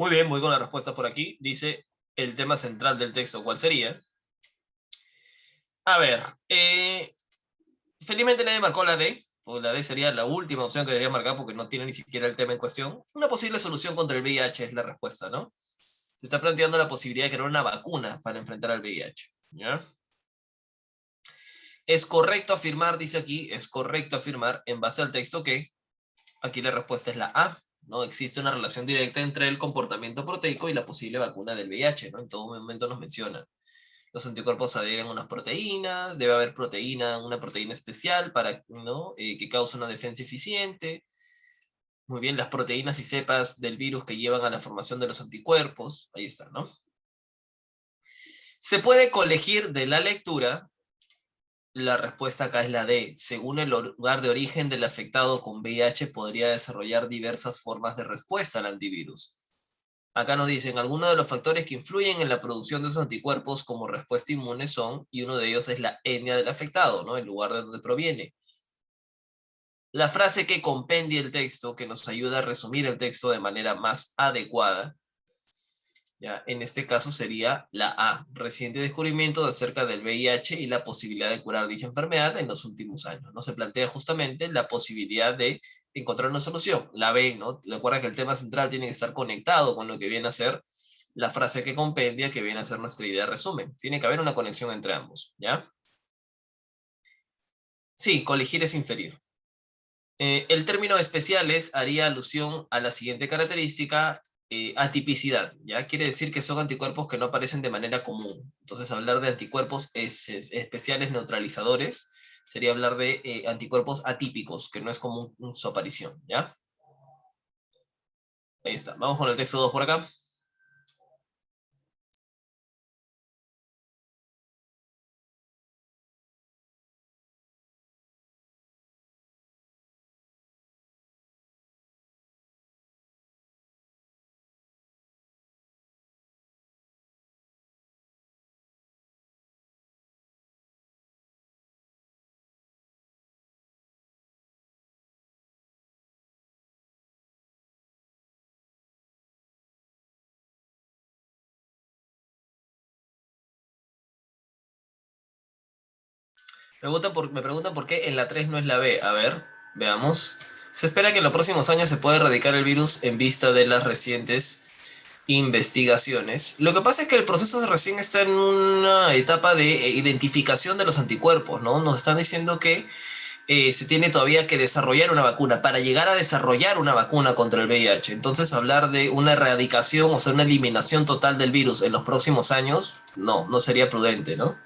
Muy bien, voy con la respuesta por aquí. Dice el tema central del texto. ¿Cuál sería? A ver, felizmente nadie marcó la D, o la D sería la última opción que debería marcar porque no tiene ni siquiera el tema en cuestión. Una posible solución contra el VIH es la respuesta, ¿no? Se está planteando la posibilidad de crear una vacuna para enfrentar al VIH, ¿ya? Es correcto afirmar, dice aquí, es correcto afirmar en base al texto que aquí la respuesta es la A, ¿no? Existe una relación directa entre el comportamiento proteico y la posible vacuna del VIH, ¿no? En todo momento nos menciona. Los anticuerpos adhieren a unas proteínas, debe haber proteína, una proteína especial para, ¿no? Que cause una defensa eficiente. Muy bien, las proteínas y cepas del virus que llevan a la formación de los anticuerpos. Ahí está, ¿no? Se puede colegir de la lectura, la respuesta acá es la D. Según el lugar de origen del afectado con VIH, podría desarrollar diversas formas de respuesta al antivirus. Acá nos dicen, algunos de los factores que influyen en la producción de esos anticuerpos como respuesta inmune son, y uno de ellos es la etnia del afectado, ¿no? El lugar de donde proviene. La frase que compendia el texto, que nos ayuda a resumir el texto de manera más adecuada, ¿ya? En este caso sería la A, reciente descubrimiento acerca del VIH y la posibilidad de curar dicha enfermedad en los últimos años, ¿no? Se plantea justamente la posibilidad de encontrar una solución. La B, ¿no? Recuerda que el tema central tiene que estar conectado con lo que viene a ser la frase que compendia, que viene a ser nuestra idea de resumen. Tiene que haber una conexión entre ambos, ¿ya? Sí, coligir es inferir. El término especiales haría alusión a la siguiente característica, atipicidad, ¿ya? Quiere decir que son anticuerpos que no aparecen de manera común. Entonces, hablar de anticuerpos especiales neutralizadores sería hablar de anticuerpos atípicos, que no es común su aparición, ¿ya? Ahí está. Vamos con el texto 2 por acá. Me preguntan por qué en la 3 no es la B. A ver, veamos. Se espera que en los próximos años se pueda erradicar el virus en vista de las recientes investigaciones. Lo que pasa es que el proceso recién está en una etapa de identificación de los anticuerpos, ¿no? Nos están diciendo que se tiene todavía que desarrollar una vacuna para llegar a desarrollar una vacuna contra el VIH. Entonces, hablar de una erradicación, o sea, una eliminación total del virus en los próximos años, no, no sería prudente, ¿no?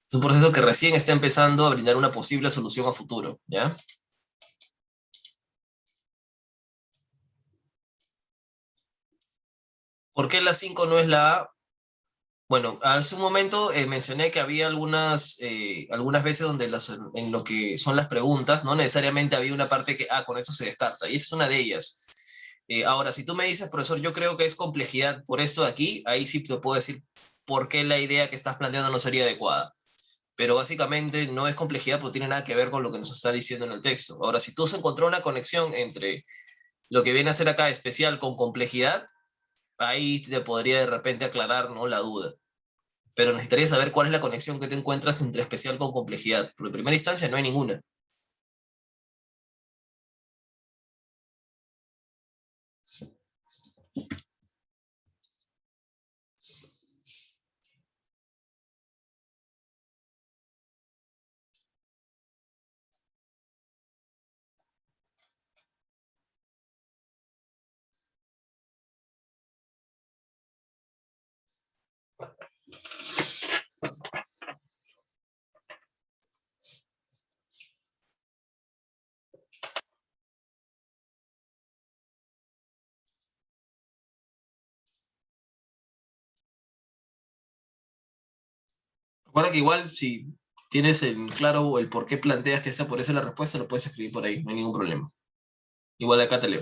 Es un proceso que recién está empezando a brindar una posible solución a futuro, ¿ya? ¿Por qué la 5 no es la A? Bueno, hace un momento mencioné que había algunas veces donde en lo que son las preguntas, no necesariamente había una parte que, con eso se descarta, y esa es una de ellas. Ahora, si tú me dices, profesor, yo creo que es complejidad por esto de aquí, ahí sí te puedo decir por qué la idea que estás planteando no sería adecuada. Pero básicamente no es complejidad porque tiene nada que ver con lo que nos está diciendo en el texto. Ahora, si tú se encontró una conexión entre lo que viene a ser acá especial con complejidad, ahí te podría de repente aclarar, ¿no?, la duda. Pero necesitaría saber cuál es la conexión que te encuentras entre especial con complejidad. Porque en primera instancia no hay ninguna. Recuerda que igual si tienes en claro el por qué planteas que esa por esa es la respuesta, lo puedes escribir por ahí, no hay ningún problema. Igual acá te leo.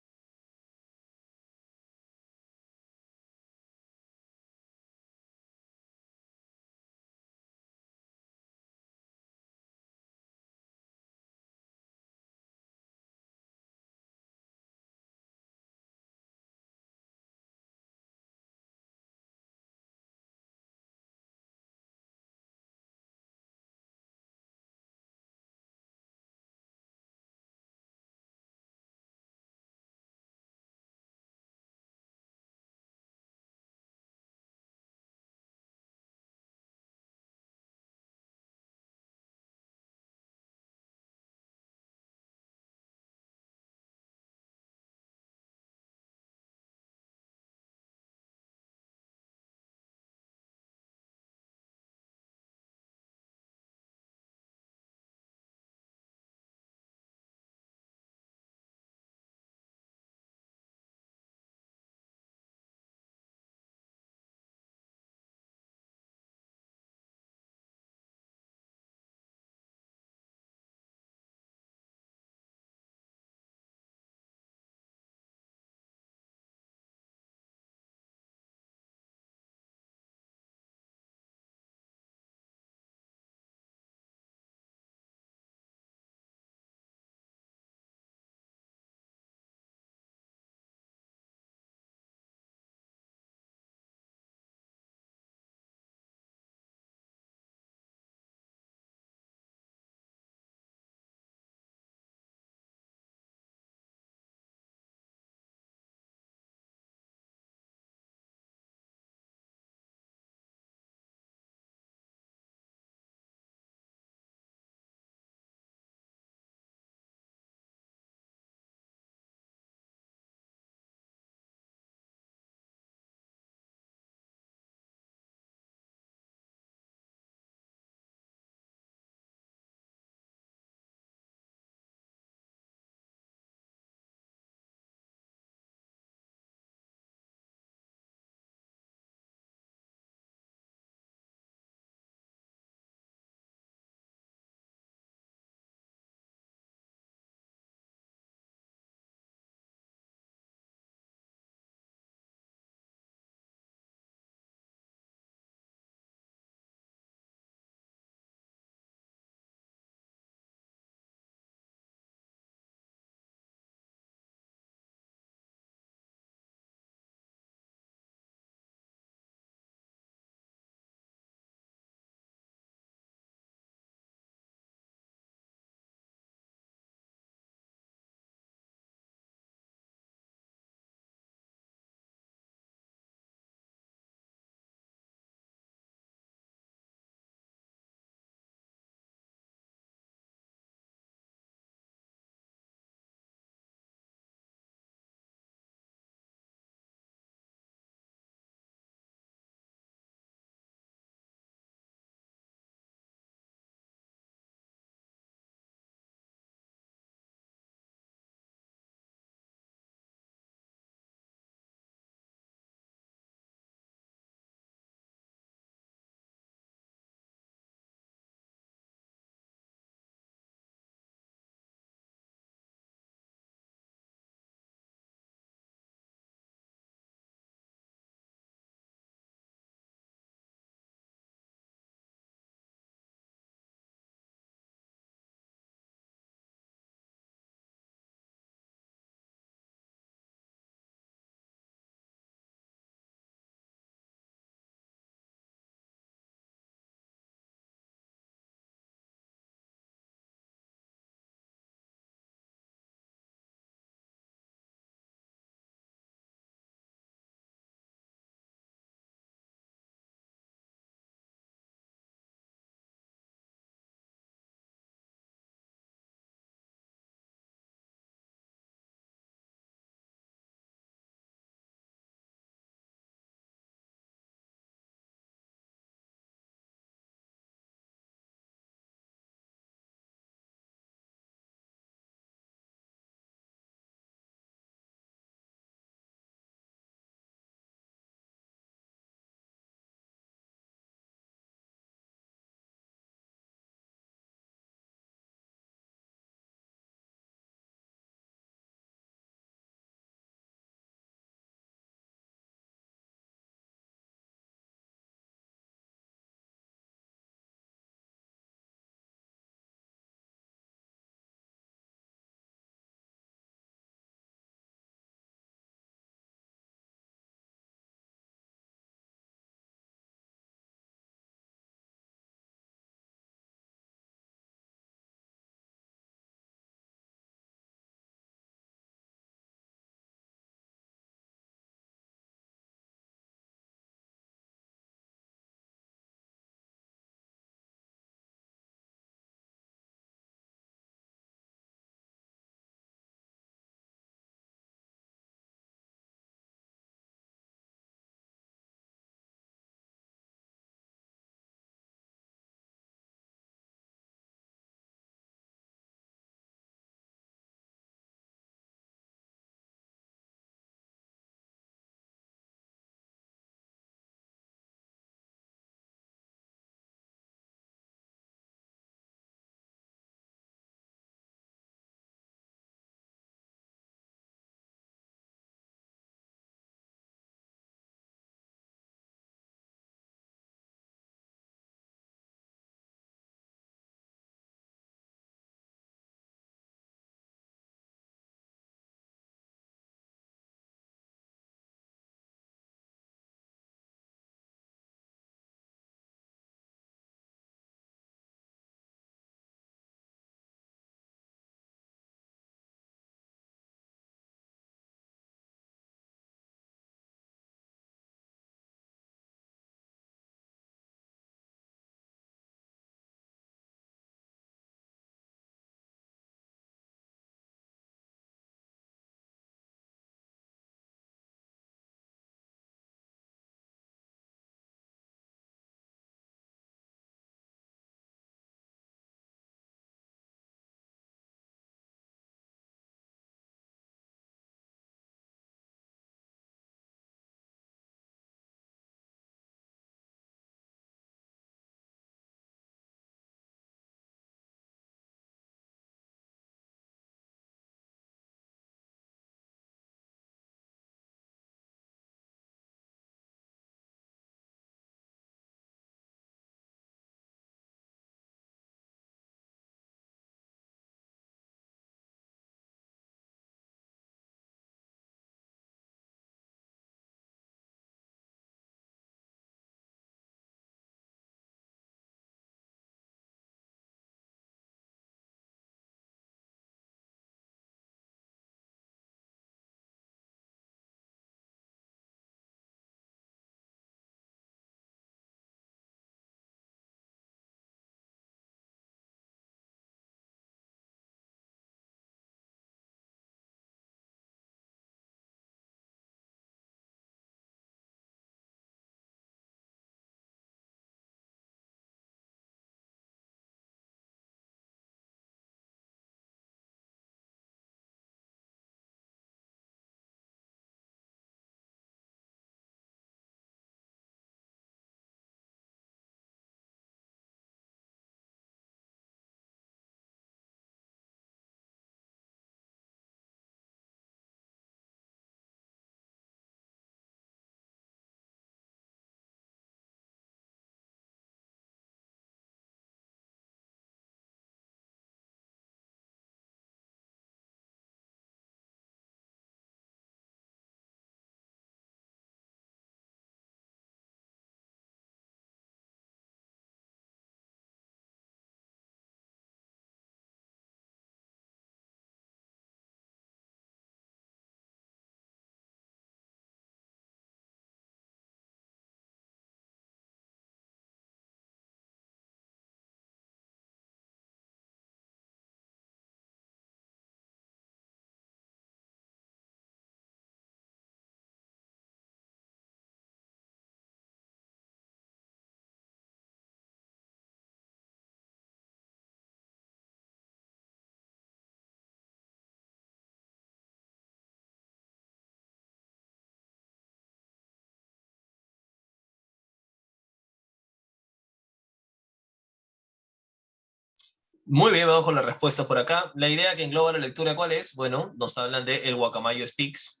Muy bien, vamos con la respuesta por acá. La idea que engloba la lectura, ¿cuál es? Bueno, nos hablan de El Guacamayo Speaks.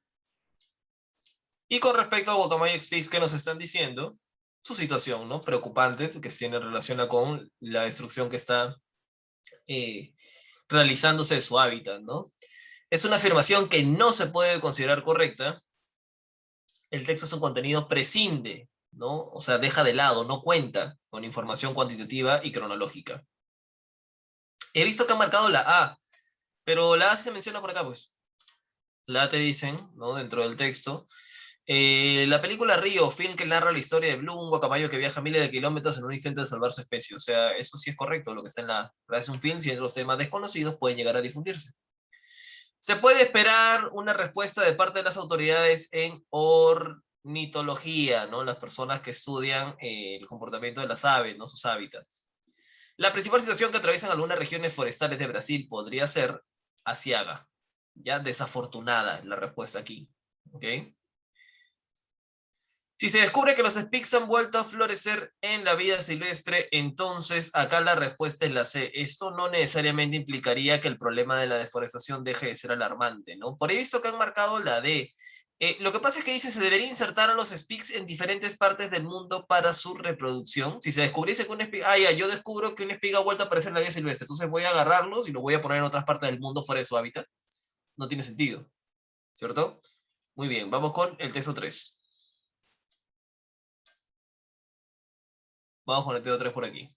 Y con respecto al Guacamayo Speaks, ¿qué nos están diciendo? Su situación, ¿no? Preocupante, que tiene relación con la destrucción que está eh, realizándose de su hábitat, ¿no? Es una afirmación que no se puede considerar correcta. El texto es un contenido prescinde, ¿no? O sea, deja de lado, no cuenta con información cuantitativa y cronológica. He visto que han marcado la A, pero la A sí se menciona por acá, pues. La A te dicen, ¿no? Dentro del texto. La película Río, film que narra la historia de Blue, un guacamayo que viaja miles de kilómetros en un intento de salvar su especie. O sea, eso sí es correcto, lo que está en la A. Es un film, si los temas desconocidos pueden llegar a difundirse. Se puede esperar una respuesta de parte de las autoridades en ornitología, ¿no? Las personas que estudian el comportamiento de las aves, ¿no? Sus hábitats. La principal situación que atraviesan algunas regiones forestales de Brasil podría ser aciaga. Ya desafortunada la respuesta aquí. ¿Ok? Si se descubre que los speaks han vuelto a florecer en la vida silvestre, entonces acá la respuesta es la C. Esto no necesariamente implicaría que el problema de la deforestación deje de ser alarmante, ¿no? Por ahí he visto que han marcado la D. Lo que pasa es que dice se debería insertar a los speaks en diferentes partes del mundo para su reproducción. Si se descubriese que un speak, ya, yo descubro que un speak ha vuelto a aparecer en la vida silvestre, entonces voy a agarrarlos y los voy a poner en otras partes del mundo fuera de su hábitat. No tiene sentido, ¿cierto? Muy bien, vamos con el texto 3. Vamos con el texto 3 por aquí.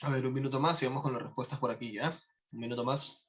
A ver, un minuto más y vamos con las respuestas por aquí, ¿ya? Un minuto más.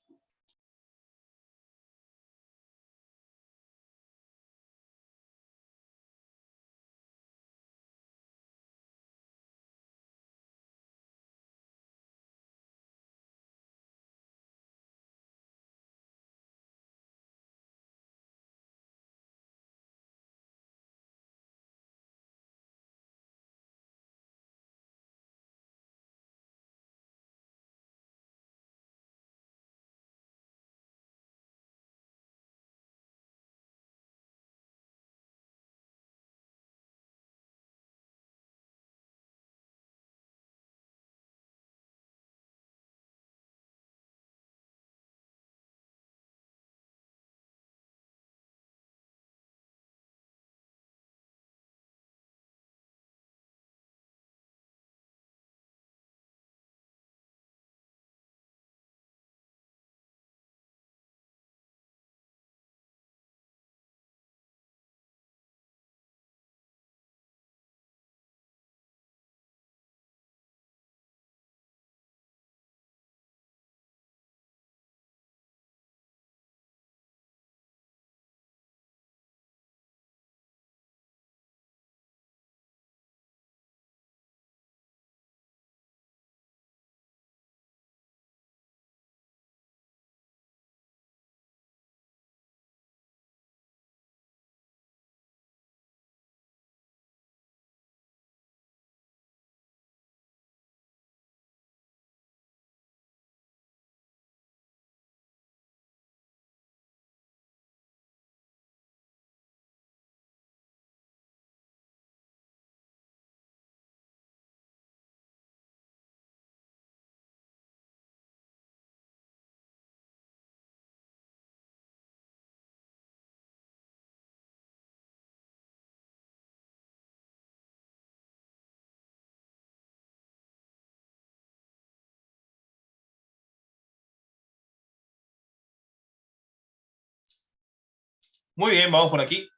Muy bien, vamos por aquí.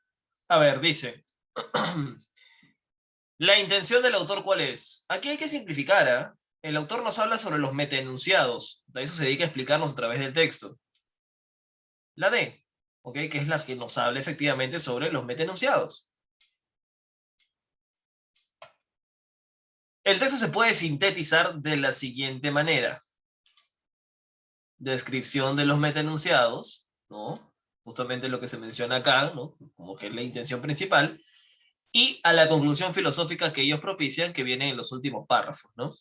A ver, dice. La intención del autor, ¿cuál es? Aquí hay que simplificar, ¿ah? El autor nos habla sobre los metaenunciados. De eso se dedica a explicarnos a través del texto. La D, ¿ok? Que es la que nos habla efectivamente sobre los metaenunciados. El texto se puede sintetizar de la siguiente manera. Descripción de los metaenunciados, ¿no? Justamente lo que se menciona acá, ¿no? Como que es la intención principal. Y a la conclusión filosófica que ellos propician, que viene en los últimos párrafos, ¿no?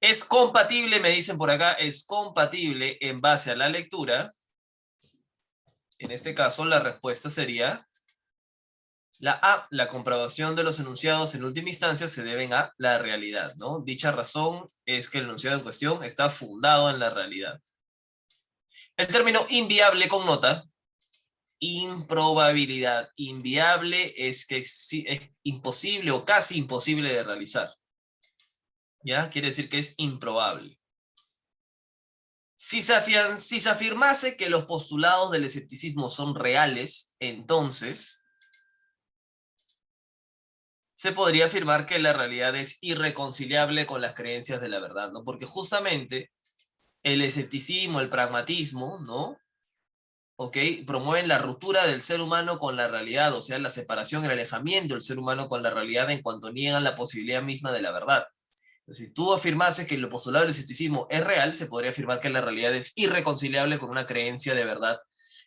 Es compatible, me dicen por acá, es compatible en base a la lectura. En este caso, la respuesta sería la A. La comprobación de los enunciados en última instancia se deben a la realidad, ¿no? Dicha razón es que el enunciado en cuestión está fundado en la realidad. El término inviable connota improbabilidad. Inviable es que es imposible o casi imposible de realizar. ¿Ya? Quiere decir que es improbable. Si se afirmase que los postulados del escepticismo son reales, entonces se podría afirmar que la realidad es irreconciliable con las creencias de la verdad, ¿no? Porque justamente el escepticismo, el pragmatismo, ¿no? ¿Ok? Promueven la ruptura del ser humano con la realidad, o sea, la separación, el alejamiento del ser humano con la realidad en cuanto niegan la posibilidad misma de la verdad. Si tú afirmases que el postulado del escepticismo es real, se podría afirmar que la realidad es irreconciliable con una creencia de verdad,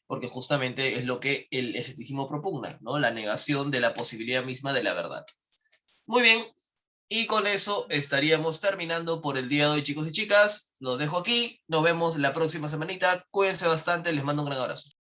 porque justamente es lo que el escepticismo propugna, ¿no? La negación de la posibilidad misma de la verdad. Muy bien, y con eso estaríamos terminando por el día de hoy, chicos y chicas. Los dejo aquí, nos vemos la próxima semanita. Cuídense bastante, les mando un gran abrazo.